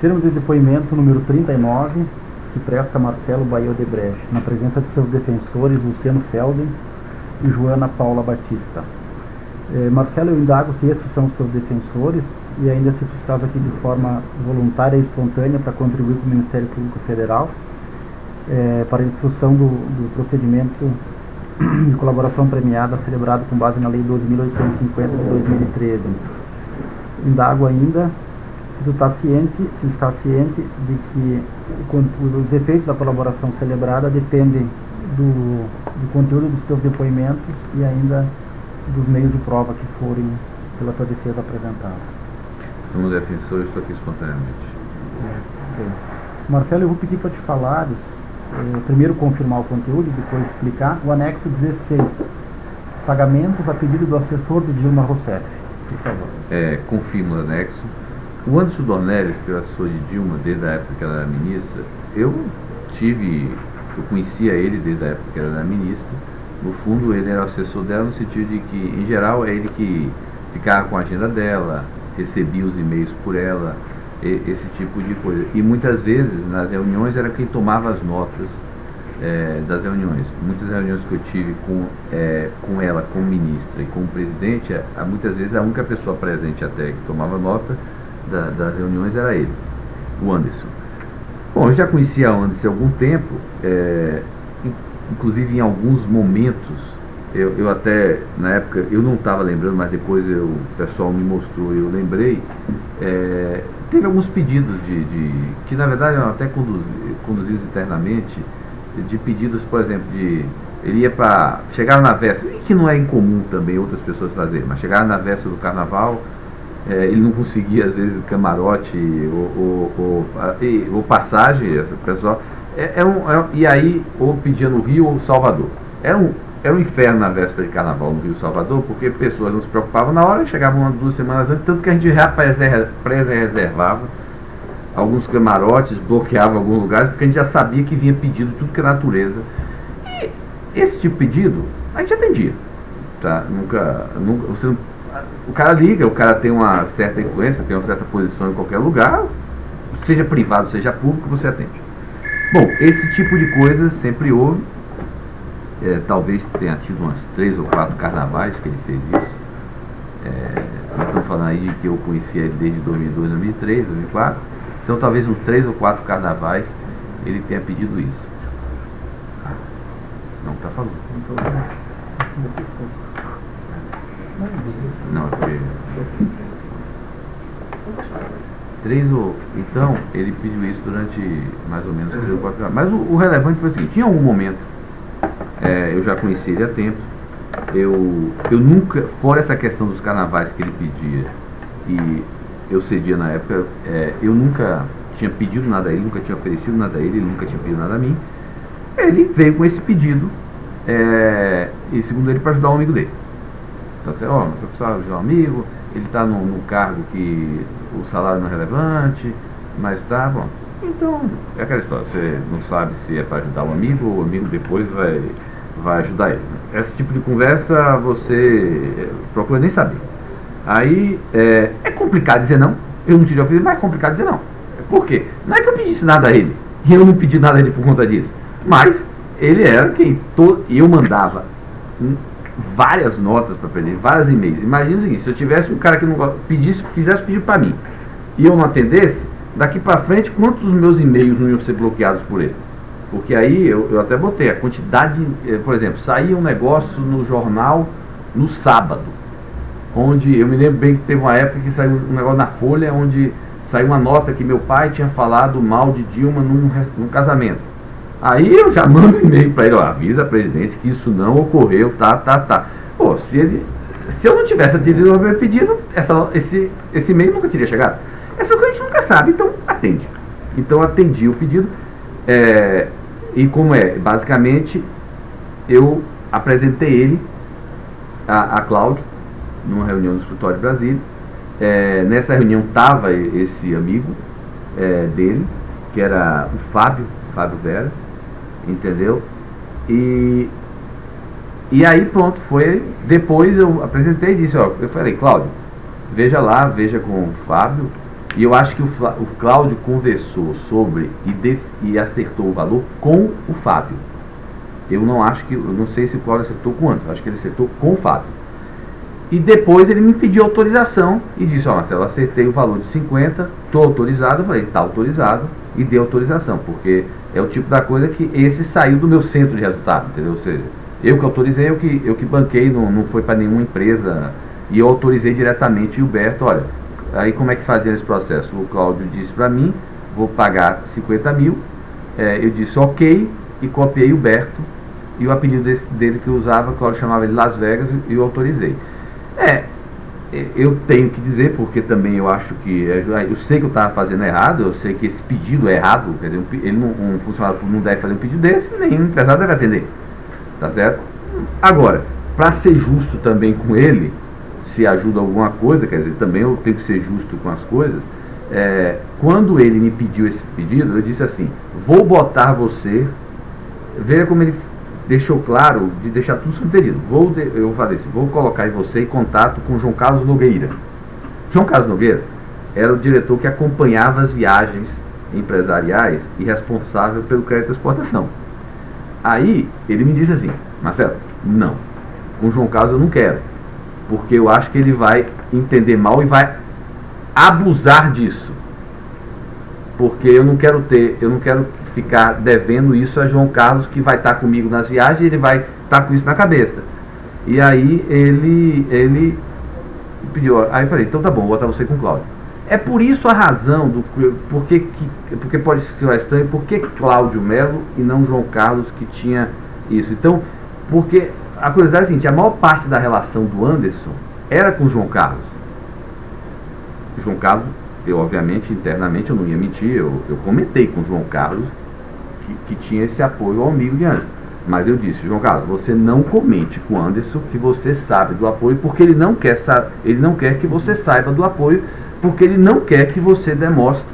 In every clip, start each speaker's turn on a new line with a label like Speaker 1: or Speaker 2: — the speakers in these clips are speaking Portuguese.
Speaker 1: Termo de depoimento número 39, que presta Marcelo Baia Odebrecht, na presença de seus defensores Luciano Feldens e Joana Paula Batista. Marcelo, eu indago se estes são os teus defensores e ainda se tu estás aqui de forma voluntária e espontânea para contribuir com o Ministério Público Federal para a instrução do procedimento de colaboração premiada celebrado com base na Lei 12.850 de 2013. Indago ainda se está ciente de que os efeitos da colaboração celebrada dependem do conteúdo dos teus depoimentos e ainda dos meios de prova que forem pela tua defesa apresentada.
Speaker 2: Somos defensores, estou aqui espontaneamente.
Speaker 1: Marcelo, eu vou pedir para te falares, primeiro confirmar o conteúdo e depois explicar o anexo 16, pagamentos a pedido do assessor de Dilma Rousseff, por favor.
Speaker 2: Confirmo o anexo. O Anderson Dornelles, que é o assessor de Dilma desde a época que ela era ministra, eu conhecia ele desde a época que ela era ministra. No fundo, ele era o assessor dela no sentido de que, em geral, é ele que ficava com a agenda dela, recebia os e-mails por ela, esse tipo de coisa. E muitas vezes, nas reuniões, era quem tomava as notas das reuniões. Muitas reuniões que eu tive com ela, como ministra e como presidente, muitas vezes a única pessoa presente até que tomava nota das reuniões era ele, o Anderson. Bom, eu já conhecia o Anderson há algum tempo, inclusive em alguns momentos, eu até, na época, eu não estava lembrando, mas depois o pessoal me mostrou e eu lembrei, teve alguns pedidos que na verdade eram até conduzidos internamente, de pedidos, por exemplo, ele ia para, chegava na véspera, que não é incomum também outras pessoas fazerem, mas chegava na véspera do carnaval, ele não conseguia às vezes camarote ou passagem, essa pessoal, e aí ou pedia no Rio ou Salvador. Era um inferno na véspera de carnaval no Rio Salvador, porque pessoas não se preocupavam na hora, chegavam 2 semanas antes, tanto que a gente já pré-reservava alguns camarotes, bloqueava alguns lugares, porque a gente já sabia que vinha pedido de tudo que é natureza. E esse tipo de pedido a gente atendia, tá? Nunca o cara liga, o cara tem uma certa influência, tem uma certa posição em qualquer lugar, seja privado, seja público, você atende. Bom, esse tipo de coisa sempre houve. Talvez tenha tido umas 3 ou 4 carnavais que ele fez isso. Nós estamos falando aí de que eu conhecia ele desde 2002, 2003, 2004. Então talvez uns 3 ou 4 carnavais ele tenha pedido isso. Não está falando. Não, porque... Então, ele pediu isso durante mais ou menos 3 ou 4 anos. Mas o relevante foi assim, tinha algum momento, eu já conheci ele há tempo, eu nunca, fora essa questão dos carnavais que ele pedia, e eu cedia na época, eu nunca tinha pedido nada a ele, nunca tinha oferecido nada a ele nunca tinha pedido nada a mim. Ele veio com esse pedido, e segundo ele, para ajudar um amigo dele. Então, você precisa ajudar um amigo, ele está num cargo que o salário não é relevante, mas tá bom. Então, é aquela história, você não sabe se é para ajudar um amigo ou o amigo depois vai ajudar ele. Esse tipo de conversa você procura nem saber. Aí é complicado dizer não, eu não tirei oferecido, mas é complicado dizer não. Por quê? Não é que eu pedisse nada a ele, e eu não pedi nada a ele por conta disso, mas ele era quem eu mandava várias notas para ele, vários e-mails. Imagina o seguinte, se eu tivesse um cara que não fizesse pedido para mim e eu não atendesse, daqui para frente, quantos dos meus e-mails não iam ser bloqueados por ele? Porque aí eu até botei a quantidade, por exemplo, saía um negócio no jornal no sábado, onde eu me lembro bem que teve uma época que saiu um negócio na Folha, onde saiu uma nota que meu pai tinha falado mal de Dilma num casamento. Aí eu já mando um e-mail para ele, avisa, presidente, que isso não ocorreu, tá. Pô, se eu não tivesse atendido o meu pedido, esse e-mail nunca teria chegado. Essa coisa a gente nunca sabe, então atende. Então atendi o pedido, e como basicamente, eu apresentei ele, a Cláudio, numa reunião no escritório de Brasília. Nessa reunião estava esse amigo dele, que era o Fábio Veras, entendeu? E aí pronto, depois eu apresentei e disse, eu falei, Cláudio, veja lá, veja com o Fábio, E eu acho que o Cláudio conversou sobre e acertou o valor com o Fábio. Eu não sei se o Cláudio acertou com o Anderson, acho que ele acertou com o Fábio. E depois ele me pediu autorização e disse, Marcelo, acertei o valor de 50, estou autorizado. Eu falei, está autorizado, e dei autorização, porque é o tipo da coisa que esse saiu do meu centro de resultado, entendeu? Ou seja, eu que autorizei, eu que banquei, não foi para nenhuma empresa, e eu autorizei diretamente. E o Berto, olha, aí como é que fazia esse processo? O Cláudio disse para mim, vou pagar 50 mil, eu disse ok, e copiei o Berto, e o apelido dele que eu usava, o Cláudio chamava ele Las Vegas, e eu autorizei. Eu tenho que dizer, porque também eu acho que, eu sei que eu estava fazendo errado, eu sei que esse pedido é errado, quer dizer, um funcionário não deve fazer um pedido desse, nem um empresário deve atender, tá certo? Agora, para ser justo também com ele, se ajuda alguma coisa, quer dizer, também eu tenho que ser justo com as coisas, quando ele me pediu esse pedido, eu disse assim, vou botar você, veja como ele deixou claro, de deixar tudo subtendido. Eu falei assim, vou colocar você em contato com João Carlos Nogueira. João Carlos Nogueira era o diretor que acompanhava as viagens empresariais e responsável pelo crédito de exportação. Aí ele me disse assim, Marcelo, não, com João Carlos eu não quero, porque eu acho que ele vai entender mal e vai abusar disso, porque eu não quero ficar devendo isso a João Carlos, que vai estar comigo nas viagens, e ele vai estar com isso na cabeça. E aí ele pediu, aí eu falei, então tá bom, vou botar você com o Cláudio. É por isso a razão porque pode ser estranho, porque Cláudio Melo e não João Carlos, que tinha isso. Então, porque a curiosidade é a seguinte, a maior parte da relação do Anderson era com o João Carlos. João Carlos, eu obviamente, internamente, eu não ia mentir, eu comentei com o João Carlos que tinha esse apoio ao amigo de Anderson. Mas eu disse, João Carlos, você não comente com o Anderson que você sabe do apoio, porque ele não quer que você saiba do apoio, porque ele não quer que você demonstre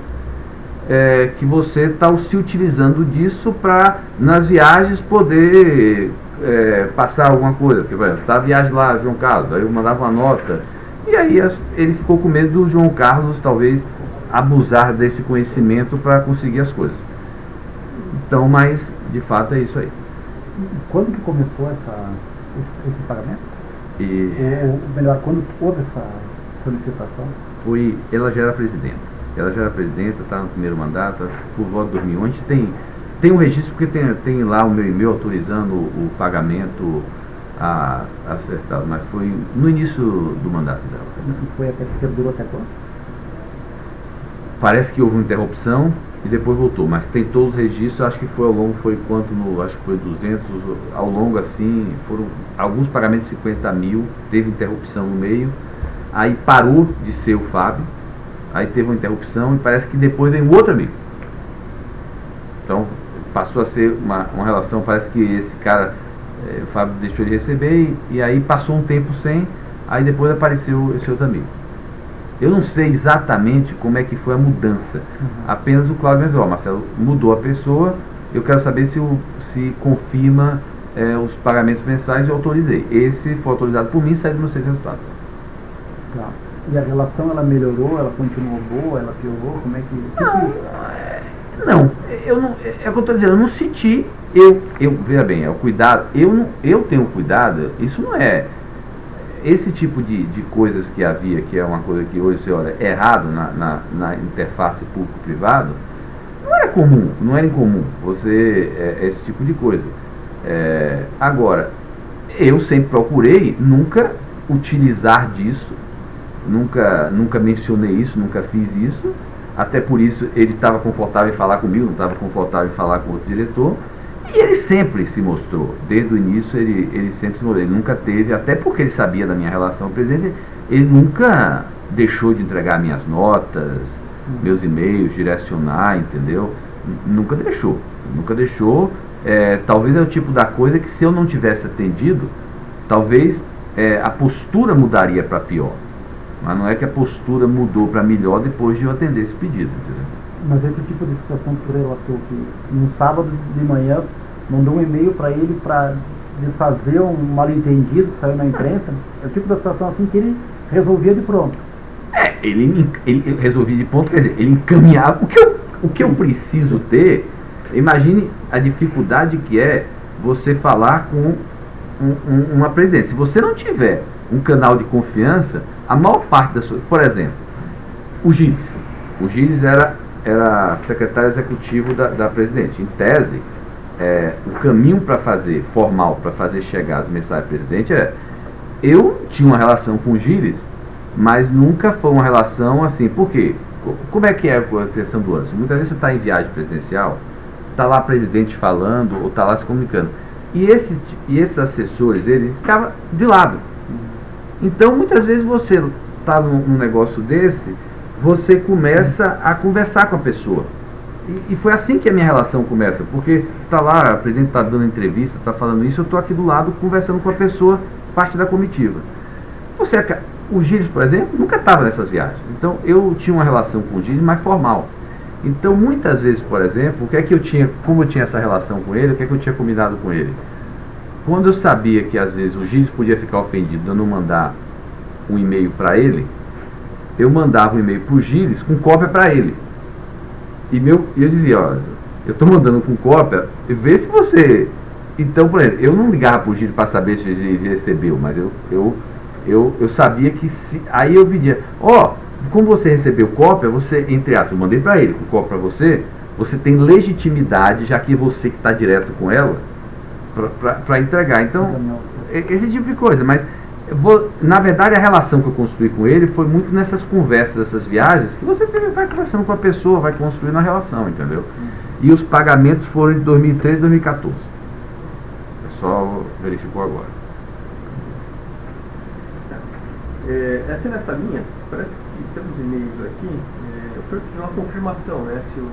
Speaker 2: que você está se utilizando disso para, nas viagens, poder passar alguma coisa. Porque, por exemplo, tá a viagem lá, João Carlos, aí eu mandava uma nota, e aí ele ficou com medo do João Carlos, talvez, abusar desse conhecimento para conseguir as coisas. Então, mas, de fato, é isso aí.
Speaker 1: Quando que começou esse pagamento? Ou melhor, quando houve essa solicitação?
Speaker 2: Ela já era presidenta. Está no primeiro mandato, por volta de 2011. Tem um registro, porque tem lá o meu e-mail autorizando o pagamento acertado, mas foi no início do mandato dela.
Speaker 1: Durou até quando?
Speaker 2: Parece que houve uma interrupção e depois voltou, mas tem todos os registros. Acho que foi ao longo, acho que foi 200, ao longo assim, foram alguns pagamentos de 50 mil, teve interrupção no meio, aí parou de ser o Fábio, aí teve uma interrupção e parece que depois veio outro amigo. Então passou a ser uma relação, parece que esse cara, o Fábio deixou de receber e aí passou um tempo sem, aí depois apareceu esse outro amigo. Eu não sei exatamente como é que foi a mudança. Apenas o Cláudio me disse, Marcelo, mudou a pessoa, eu quero saber se confirma os pagamentos mensais. Eu autorizei. Esse foi autorizado por mim e saiu do meu centro de resultado.
Speaker 1: Tá. E a relação, ela melhorou, ela continuou boa, ela piorou? Como é que...
Speaker 2: Não, eu não, é o que eu estou dizendo, eu não senti, veja bem, é o cuidado, eu tenho cuidado, isso não é... Esse tipo de coisas que havia, que é uma coisa que hoje você olha errado na interface público-privado, não era incomum esse tipo de coisa. Agora, eu sempre procurei nunca utilizar disso, nunca mencionei isso, nunca fiz isso, até por isso ele estava confortável em falar comigo, não estava confortável em falar com outro diretor. E ele sempre se mostrou, desde o início ele sempre se mostrou, ele nunca teve, até porque ele sabia da minha relação com o presidente, ele nunca deixou de entregar minhas notas, meus e-mails, direcionar, entendeu? Nunca deixou, talvez é o tipo da coisa que se eu não tivesse atendido, talvez a postura mudaria para pior, mas não é que a postura mudou para melhor depois de eu atender esse pedido, entendeu?
Speaker 1: Mas esse tipo de situação que tu relatou, que no sábado de manhã mandou um e-mail para ele para desfazer um mal-entendido que saiu na imprensa, é o tipo de situação assim que ele resolvia de pronto.
Speaker 2: Ele resolvia de ponto, quer dizer, ele encaminhava. O que eu preciso ter, imagine a dificuldade que é você falar com uma presidente. Se você não tiver um canal de confiança, a maior parte da sua. Por exemplo, o Gilles. O Gilles era secretário executivo da presidente. Em tese, o caminho para fazer, formal, para fazer chegar as mensagens do presidente eu tinha uma relação com o Gilles, mas nunca foi uma relação assim. Por quê? Como é que é a questão do ânimo? Muitas vezes você está em viagem presidencial, está lá o presidente falando ou está lá se comunicando. E esses assessores, eles ficavam de lado. Então, muitas vezes você está num negócio desse, você começa a conversar com a pessoa. E foi assim que a minha relação começa, porque está lá, o presidente está dando entrevista, está falando isso, eu estou aqui do lado conversando com a pessoa, parte da comitiva. O Gilles, por exemplo, nunca estava nessas viagens. Então, eu tinha uma relação com o Gilles mais formal. Então, muitas vezes, por exemplo, como eu tinha essa relação com ele, o que é que eu tinha combinado com ele? Quando eu sabia que, às vezes, o Gilles podia ficar ofendido de eu não mandar um e-mail para ele, eu mandava um e-mail para o Gilles com cópia para ele. E eu dizia, ó, eu estou mandando com cópia, vê se você... Então, por exemplo, eu não ligava para o Gilles para saber se ele recebeu, mas eu sabia que se... Aí eu pedia, como você recebeu cópia, você, entre aspas, eu mandei para ele com cópia para você tem legitimidade, já que você que está direto com ela, para entregar. Então, esse tipo de coisa. Mas, na verdade, a relação que eu construí com ele foi muito nessas conversas, nessas viagens, que você vai conversando com a pessoa, vai construindo a relação, entendeu? E os pagamentos foram de 2013 e 2014. Só verificou agora.
Speaker 3: Aqui nessa linha, parece que temos e-mails aqui, foi uma confirmação, né, se o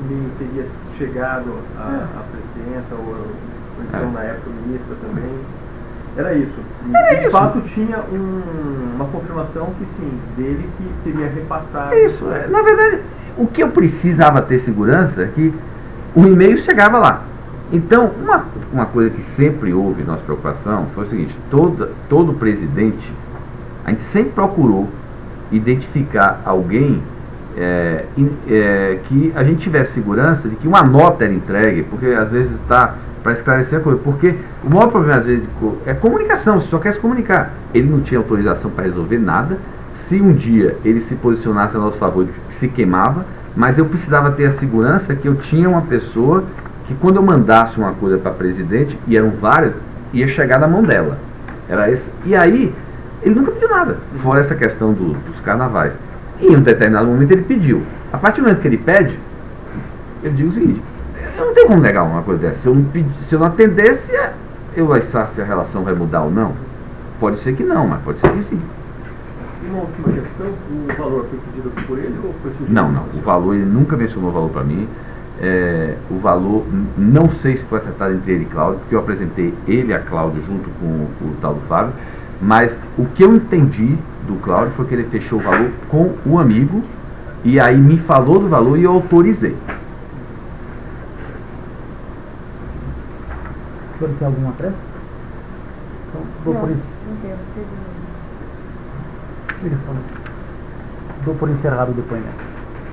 Speaker 3: e-mail teria chegado à presidenta ou então na época ministra também. Era isso. De fato tinha uma confirmação que sim, dele que teria repassado.
Speaker 2: Isso, na verdade, o que eu precisava ter segurança é que o e-mail chegava lá. Então, uma coisa que sempre houve nossa preocupação foi o seguinte: todo presidente, a gente sempre procurou identificar alguém que a gente tivesse segurança de que uma nota era entregue, porque às vezes está para esclarecer a coisa, porque o maior problema às vezes é comunicação, você só quer se comunicar. Ele não tinha autorização para resolver nada. Se um dia ele se posicionasse a nosso favor, ele se queimava, mas eu precisava ter a segurança que eu tinha uma pessoa que quando eu mandasse uma coisa para presidente, e eram várias, ia chegar na mão dela. Era esse. E aí, ele nunca pediu nada, fora essa questão dos carnavais. E em um determinado momento ele pediu. A partir do momento que ele pede, eu digo o seguinte: eu não tenho como negar uma coisa dessa. Se eu não atendesse, eu vai saber se a relação vai mudar ou não. Pode ser que não, mas pode ser que sim.
Speaker 3: E uma última questão, o valor foi pedido por ele ou foi sugerido?
Speaker 2: Não, o valor, ele nunca mencionou o valor para mim. O valor, não sei se foi acertado entre ele e Cláudio, porque eu apresentei ele e a Cláudio junto com o tal do Fábio, mas o que eu entendi do Cláudio foi que ele fechou o valor com o amigo, e aí me falou do valor e eu autorizei.
Speaker 1: Os senhores têm alguma pressa? Então, dou por isso. Ele falou. Dou por encerrado o depoimento.